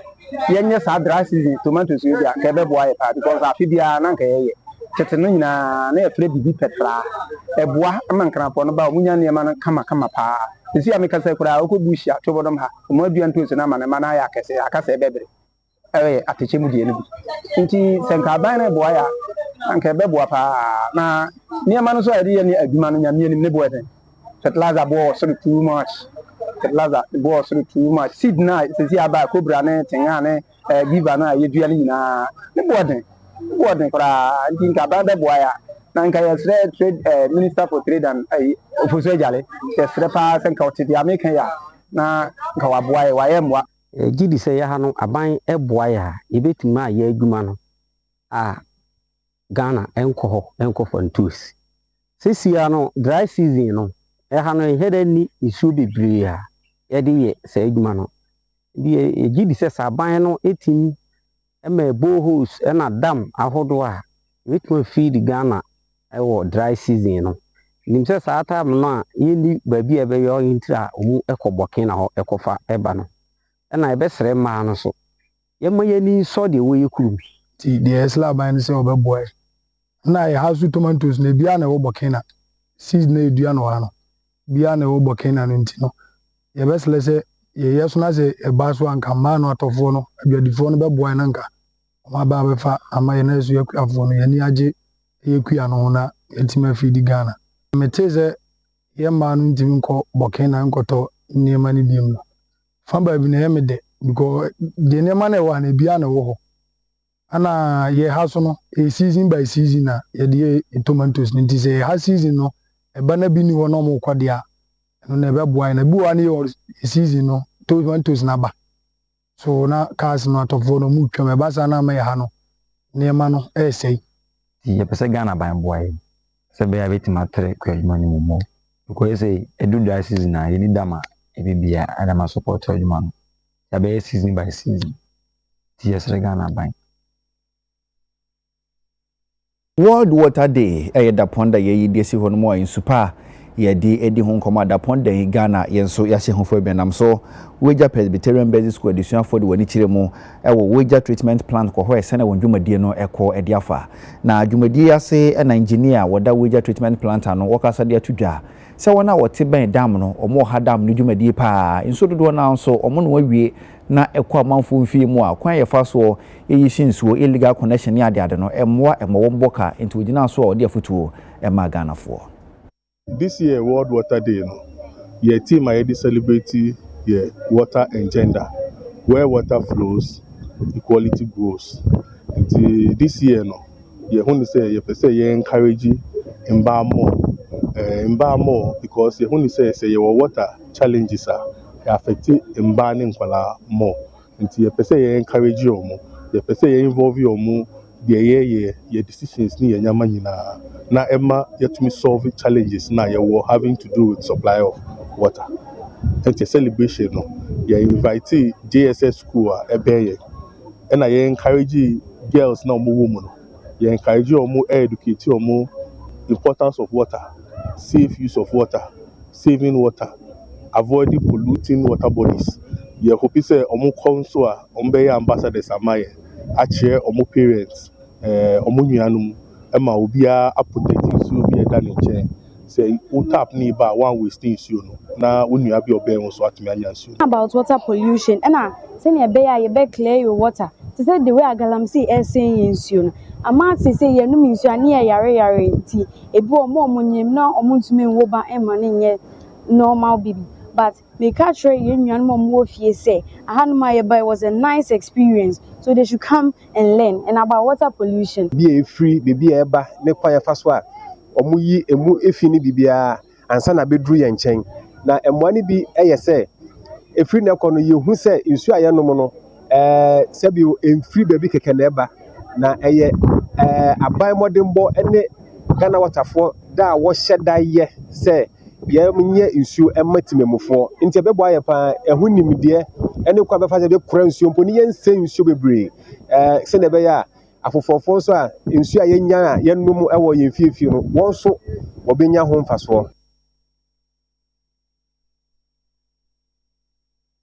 Speaker 20: yenye sa dry season tomatoes wi bia ka be bua ye pa because afi bia na nka ye tete no nyinaa na yɛfrɛ bibi petra ɛboa ama nkranfoɔ no ba ɔmunya nneɛma no kama paa esi amekasa koraa wokɔbu hyia to bɔdɔm ha ɔmo adua ntoso na ama ne ma no ayɛ akɛse akasa ɛbɛbere ɛyɛ atɛkyɛ mu deɛ no bi nti sɛ nka aban no ɛboa yɛ a anka ɛbɛboa paa na nneɛma no so a yɛde yɛ ne adwuma no nyame anim ne boɔ den fertilizer boɔ soro too much fertilizer boɔ soro too much seed na sɛsi aba kobra ne tenga ne giva no a yɛdua no nyinaa ne boɔ den koraa nti nka aban bɛboa yɛ a na nka yɛsrɛ trade minister for trade and ofoso agyale yɛsrɛ paa sɛ nka ɔte deɛ ameka yɛ a na nka waboa yɛ wayɛ mmoa
Speaker 21: gye di sɛ yɛha no aban boa yɛ a yɛbɛtumi a yɛ adwuma no a Ghana ɛnkɔ hɔ ɛnkɔfa ntuosi sɛsia no dry season no ɛha no yɛhɛda ni nsuo bebree a yɛde yɛ saa adwuma no yɛgye di sɛ sɛ aban no ɛtumi ɛma boreholes ɛna dam ahodoɔ a yɛbɛtumi feed Ghana ɛwɔ dry season no nim sɛ saa time no a yɛnni baabi a ɛbɛyɛ ɔyɛntiri a ɔmu ɛkɔ bɔkena hɔ ɛkɔfa ɛba no ɛna ɛbɛsrɛ mmaa no so yɛma yɛni sɔ deɛ wɔyɛ kurum
Speaker 14: ti deɛ ɛsla aban no sɛ ɔbɛboa na yɛha so tomatoes na bia na ɛwɔ bɔkena seed na ɛdua no ha no bia na ɛwɔ bɔkena no nti no yɛbɛsrɛ sɛ yɛyɛ so na sɛ ɛba so anka mmaa no atɔfoɔ no aduadifoɔ no bɛboa no nka ɔma ba bɛfa ama yɛn na so yɛkuafoɔ no yɛni agye yɛkua no ho na yɛtumi afidi Ghana mete sɛ yɛ mmaa no ntimi nkɔ bɔkena nkɔtɔ nneɛma no biom no fa baabi na yɛ me de because deɛ nneɛma no ɛwɔ ha na bia na ɛwɔ hɔ ana yɛha so no season by season na yɛde yɛ tomatoes no nti sɛ yɛha season no ɛba na bi ni hɔ na ɔmo kɔ deɛ a ɛno na ɛbɛboa na bi wɔ ne yɛ season no tomatoes na ba so na cars no atɔfoɔ no mu twam ɛba saa na ama yɛha no nneɛma no ɛɛsɛe
Speaker 21: yɛpɛ sɛ Ghana ban boa yɛ sɛ bɛyɛ a bɛtumi atere kɔ adwuma no mu mmɔ because sɛ ɛdu dry season a yɛni dama ɛbibia adama support adwuma no yɛbɛyɛ season by season nti yɛsrɛ Ghana ban
Speaker 2: World Water Day da ponda ye di si hono mo insupa ye di ho nkoma da ponda Ghana ye nso ya hye ho fo benam so Weja Presbyterian Basic School edition for the wani chire mu wo Weja treatment plant ko ho ese na wondwumadie no ekọ edi afa na dwumadie ase na engineer woda Weja treatment plant ano wokasa de atudwa se wona wote ben dam no omo ha dam no dwumadie pa nso dodo na nso omo no wawie na ekọ amanfo mfie mu a kwan ye fa so eyi sinsuo illegal connection ya ade no emmoa emmo mboka enti ogina so ode afutuo ema Ghana for
Speaker 22: this year World Water Day no your team are already celebrating water and gender where water flows equality grows and this year no you want to say you encourage more because you want to say your water challenges are affecting embalming more and you encourage you more you involve you more your decisions ni nyama nyina na emma yet me solve challenges na you were having to do with supply of water and the celebration no you invite JSS school ebeye and I encourage girls na mo woman you encourage you educate you importance of water, safe use of water, saving water, avoiding polluting water bodies. You hope say omo council ombeye ambassadors amaye ache omo parents omo nuanum ema obia protecting so obi eda ne nche say o tap ni ba one wasting issue no na onua bi oben so atumi anya issue
Speaker 23: about water pollution and say na be ya be clear your water to say the way agalamsi saying issue no ama say yenum issue ani yare nti ebi omo nyem na omo ntumi wo ba ema ne nye normal baby but me catch yennuan mom wo fie say ahanuma ye boy was a nice experience so they should come and learn and about water pollution
Speaker 24: be free baby eba ne kwa ya faso a omo yi emu efi ni bibia ansa na bedru ye nchen na emwani bi eyese efiri na kono yehu se nsu aye no no sebi emfiri baby keke na eba na eye aban modembo ene Ghana waterfo da wo hyeda ye se ye menye nsu ematimemufo nti ebebo aye pa ehu nimde ene kwa befa se be kura nsu mpo ni ye nse nsu bebre se na be ya afofofo so a nsu aye nya ye num ewo ye fiefie no won so obenya ho mfaso.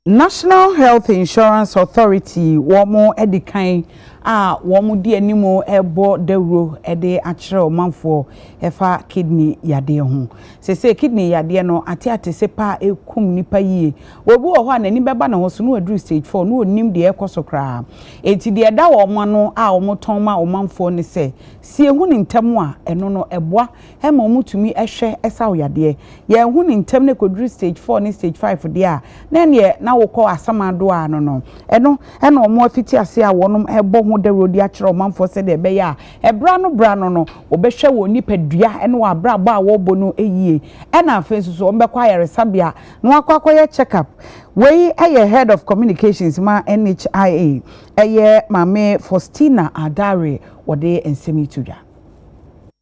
Speaker 1: National Health Insurance Authority womo edikan wɔn di animo ɛbɔ dawuro ɛde akyerɛ ɔmanfoɔ ɛfa kidney yadeɛ ho sese kidney yadeɛ no ate sepa ekum nipa yie obi wɔ hɔ a n'ani bɛba na ho so no aduru stage 4 no onim deɛ ɛkɔ so kraa eti deɛ da wɔn ano a wɔn tɔn ma ɔmanfoɔ ne sɛ sie hu ne ntam a ɛno no ɛboa ɛma wɔn tumi ɛhwɛ ɛsa yadeɛ yɛn hu ne ntam ne koduru stage 4 ne stage 5 deɛ a na neɛ na wɔkɔ asamado a no ɛno ɛna wɔn afiti ase a wɔn ɛbɔ ho de rodi akyerɛ ɔmanfoɔ sɛ deɛ ɛbɛyɛ a ɛbra no wɔbɛhwɛ wɔ nipadua ɛne wɔ abrabɔ a wɔbɔ no ɛyie ɛna afei nso wɔn bɛkɔ ayaresabea na wakɔ check up wei ɛyɛ head of communications ma NHIA ɛyɛ Mame Faustina Adare wɔde nsɛm yi to dwa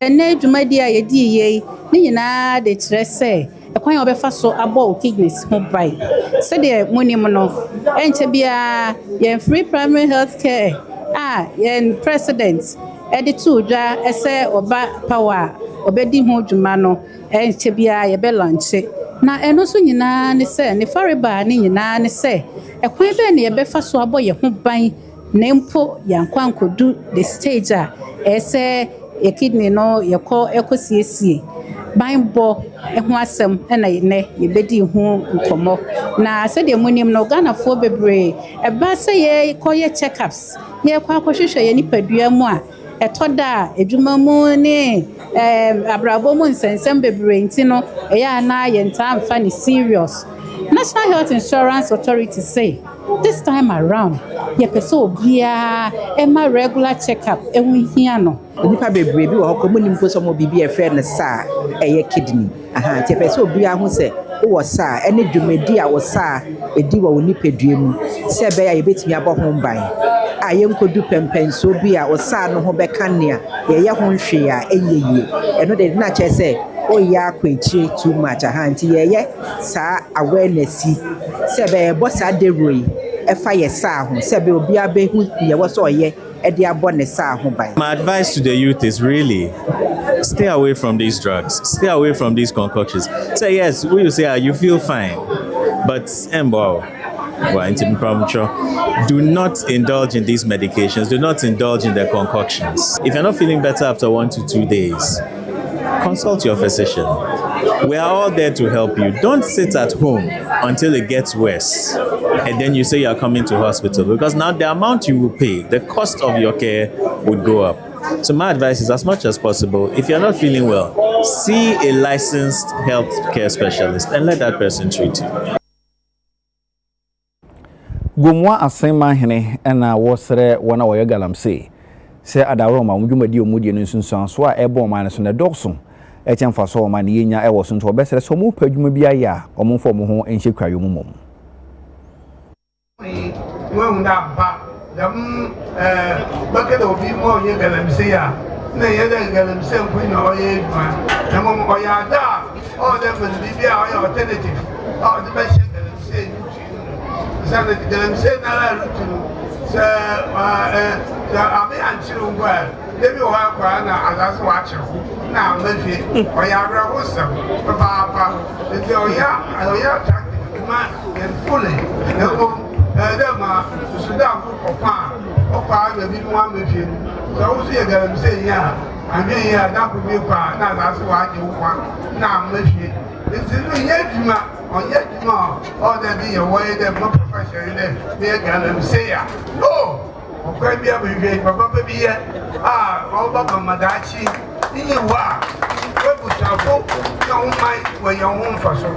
Speaker 3: ene dwumadi a yedi yei ne nyinaa de kyerɛ sɛ ɛkwan a wɔbɛfa so abɔ kidneys ho bai sɛdeɛ munim no ɛnkyɛ bia yɛn free primary health care yɛn president ɛde to dwa ɛsɛ ɔba power ɔbɛdi ho dwuma no ɛnkyɛ bia yɛbɛ launch na ɛno so nyinaa ne sɛ ne fareba ne nyinaa ne sɛ ɛkwan bɛ ne yɛbɛfa so abɔ yɛn ho ban na mpo yankwa nkodu the stage a ɛsɛ kidney no yɛkɔ ekosiesie banbɔ ho asɛm na ne yɛbɛdi ho nkɔmɔ na sɛdeɛ munim no Ghanafoɔ bebree ɛba sɛ yɛkɔyɛ checkups yɛkɔ akɔhwehwɛ yɛ nipadua mu a ɛtɔ da adwuma mu ne abrabɔ mu nsɛnsɛm bebree nti no ɛyɛ ana yɛntaa mfa ne serious National Health Insurance Authority say this time around yɛpɛ sɛ obiara ɛma regular checkup ɛho hia no
Speaker 4: nipa bebree bi wɔ hɔ kɔmu nimpo sɛ mo bibi ɛfrɛ no saa ɛyɛ kidney nti yɛpɛ sɛ obiara ho sɛ wɔ saa ɛne dwumadi a wɔ saa ɛdi wɔ nipadua mu sɛ ɛbɛyɛ a yɛbɛtumi abɔ ho ban a yɛnkɔdu pɛmpɛnsoɔ bi a wɔ saa no ho bɛka nea yɛyɛ ho nhwee a ɛnyɛ yie ɛno de na kyerɛ sɛ oyɛ akɔ akyire too much nti yɛyɛ saa awareness sɛ ɛbɛyɛ bɔ saa dewuro yi ɛfa yɛ saa ho sɛ ɛbɛyɛ obiara bɛhu yɛwɔ sɛ ɔyɛ ɛde abɔ ne saa ho ban.
Speaker 6: My advice to the youth is really stay away from these drugs, stay away from these concoctions. Say yes, when you say you feel fine, but do not indulge in these medications, do not indulge in the concoctions. If you're not feeling better after 1 to 2 days, consult your physician. We are all there to help you. Don't sit at home until it gets worse and then you say you are coming to hospital, because now the amount you will pay, the cost of your care would go up. So my advice is, as much as possible, if you're not feeling well, see a licensed health care specialist and let that person treat you.
Speaker 2: Gomwa asema hene ena wosere wana woyɛ galamsey sɛ adawroma wudwumadi omudie no nsunsuan so a ɛbɔ man so na dɔkso ɛkyɛn fa so man yenya ɛwɔ so nto bɛsere so mu padwuma bi ayɛ a ɔmonfo mo ho enhye kwayo mu mom
Speaker 5: wanda ba dam baka da obi mo yɛ galamsey a na yɛ da galamsey ko na ɔyɛ adwuma na mo ɔyɛ ada ɔ da bi a ɔyɛ alternative ɔ de bɛ hyɛ galamsey Sana galamsey na la rutunu sa ami anchiru ngwa debi o ha kwa na azaso wa chiru na mafi o ya bra ho sam papa de o ya attractive ma and fully dem sudan ko pa o pa na bi mu amafi so o se galamsey ya ami ya da ko bi pa na azaso wa ji kwa na mafi nti no ye djuma onye djuma o da bi ye wo ye de mo profession le bi galamsey ya no o kwa bi abwe papa bi ye o baba madachi ni wa we bu shafo yo mai we yo ho mfaso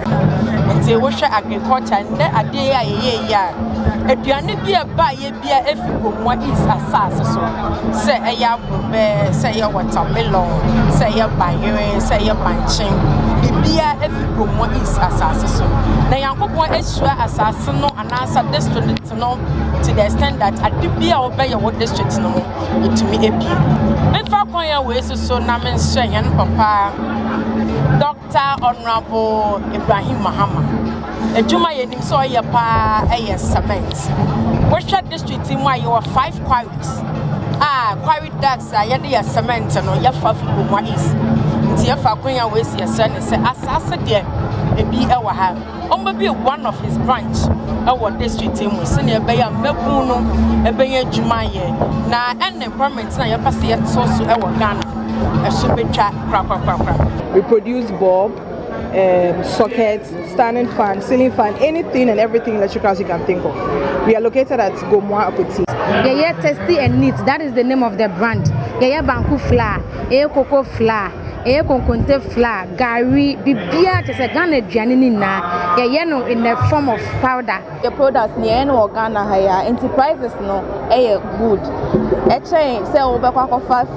Speaker 7: nti wo hwe agriculture ne ade a ye ya aduane bi e ba ye bia efi komwa is asase so se eya bobe se ye watermelon se ye bayere se ye panchin bibia efi komwa is asase so na yankopon ehua asase no anasa district no to the extent that ade bia obe ye wo district no etumi ebi mefa kon ya we so na menhwe yan papa Dr. Honorable Ibrahim Mahama ejuma ye nim so ye pa cement we share district in why you are 5 quarries quarry ducts ye dey cement no ye fa fi komwa is nti ye fa kon ya we se ye se asase de ebi ewa ha omba bi one of his branch ewa district mu sene ebe ya mabun no ebe ya adwuma ye na unemployment na ya pass yet so ewa Ghana eso betwa kra.
Speaker 8: We produce bulb, sockets, standing fan, ceiling fan, anything and everything electrical you can think of. We are located at Gomwa Apoti.
Speaker 9: Yeah, tasty and neat. That is the name of the brand. Yeah, banku flour, cocoa flour, konkonte flour, gari, bibia just a Ghana janini na. Yeah, no in the form of powder.
Speaker 10: The products near no Ghana higher enterprises no good. Actually, say over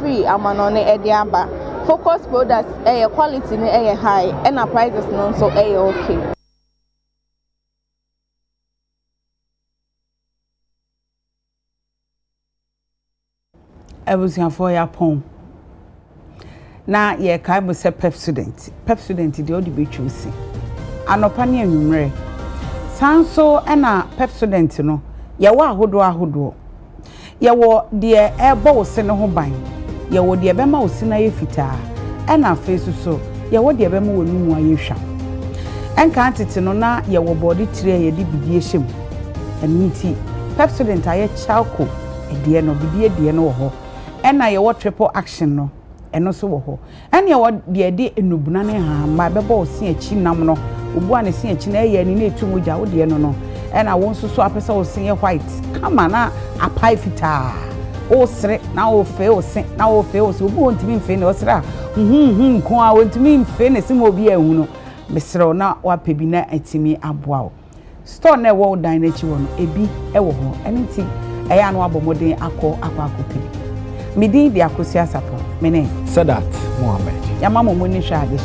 Speaker 10: free amanone ediamba. Focus products quality ni high and our prices no so okay.
Speaker 1: Ebusiafo ya pon na ye kai mo se pep student de odi be choose anopa ne anwumre sanso na pep student no ye wo ahodo ye wo de ebo wo se ne ho ban ye wo de be ma wo se na ye fitaa na face so ye wo de be ma wo numu aye hwa enka antete no na ye wo body tire ye de bidie hyem eniti pep student aye chalco de no bidie no wo ho ena ye wo triple action no eno so wo ho ena ye wo de enubuna ne ha ma bebo wo se achi nam no obu ane se achi na ye ni na etu moja wo de no ena wo nso so apesa wo se white kama na apai fita o sre na o fe o se na o fe o so obu ontimi mfe ne o sre ko a ontimi mfe ne se mo obi ehu no mesro na wa pebi na atimi aboa wo store na wo dan na chi wo no ebi wo ho eniti eya no abomoden akọ pebi Midi di akosia sapo mene
Speaker 2: Sadat Mohammed
Speaker 1: ya mama mo ni hwa ade